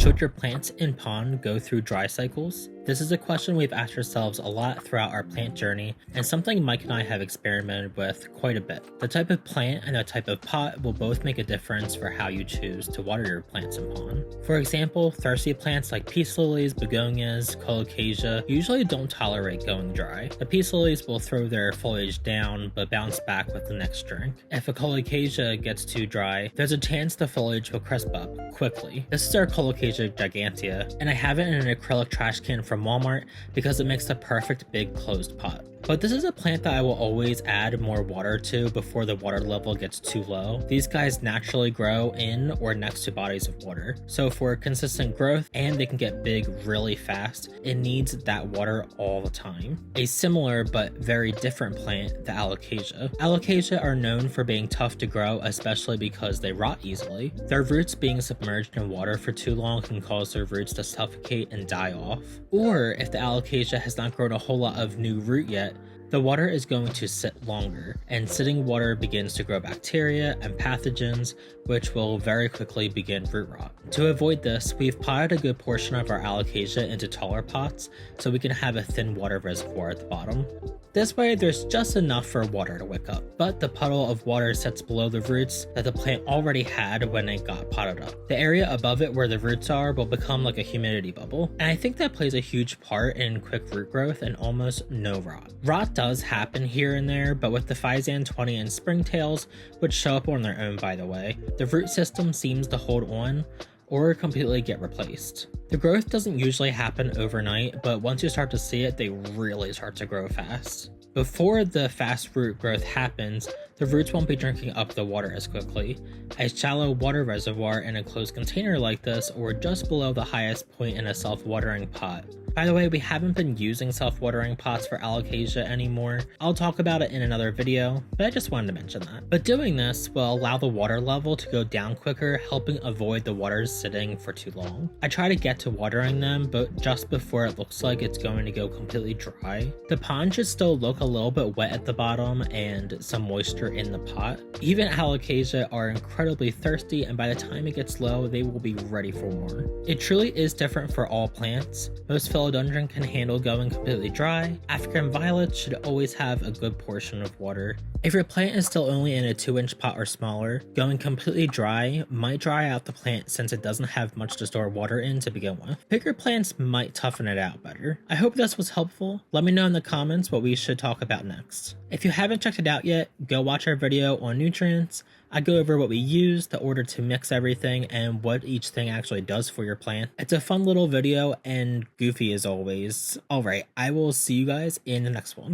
Should your plants in pond go through dry cycles? This is a question we've asked ourselves a lot throughout our plant journey, and something Mike and I have experimented with quite a bit. The type of plant and the type of pot will both make a difference for how you choose to water your plants in pond. For example, thirsty plants like peace lilies, begonias, colocasia usually don't tolerate going dry. The peace lilies will throw their foliage down but bounce back with the next drink. If a colocasia gets too dry, there's a chance the foliage will crisp up quickly. This is our Colocasia gigantea, and I have it in an acrylic trash can from Walmart because it makes the perfect big closed pot. But this is a plant that I will always add more water to before the water level gets too low. These guys naturally grow in or next to bodies of water. So for consistent growth and they can get big really fast, it needs that water all the time. A similar but very different plant, the Alocasia. Alocasia are known for being tough to grow, especially because they rot easily. Their roots being submerged in water for too long can cause their roots to suffocate and die off. Or if the Alocasia has not grown a whole lot of new root yet, the water is going to sit longer, and sitting water begins to grow bacteria and pathogens, which will very quickly begin root rot. To avoid this, we've potted a good portion of our Alocasia into taller pots so we can have a thin water reservoir at the bottom. This way there's just enough for water to wick up, but the puddle of water sits below the roots that the plant already had when it got potted up. The area above it where the roots are will become like a humidity bubble, and I think that plays a huge part in quick root growth and almost no rot. Rot does happen here and there, but with the Physand 20 and springtails, which show up on their own by the way, the root system seems to hold on or completely get replaced. The growth doesn't usually happen overnight, but once you start to see it, they really start to grow fast. Before the fast root growth happens, the roots won't be drinking up the water as quickly. A shallow water reservoir in a closed container like this, or just below the highest point in a self-watering pot. By the way, we haven't been using self-watering pots for Alocasia anymore. I'll talk about it in another video, but I just wanted to mention that. But doing this will allow the water level to go down quicker, helping avoid the water sitting for too long. I try to get to watering them, but just before it looks like it's going to go completely dry. The pond should still look a little bit wet at the bottom and some moisture in the pot. Even Alocasia are incredibly thirsty, and by the time it gets low, they will be ready for more. It truly is different for all plants. Most Philodendron can handle going completely dry. African violets should always have a good portion of water. If your plant is still only in a 2-inch pot or smaller, going completely dry might dry out the plant since it doesn't have much to store water in to begin with. Bigger plants might toughen it out better. I hope this was helpful. Let me know in the comments what we should talk about next. If you haven't checked it out yet, go watch our video on nutrients. I go over what we use, the order to mix everything, and what each thing actually does for your plant. It's a fun little video and goofy as always. Alright, I will see you guys in the next one.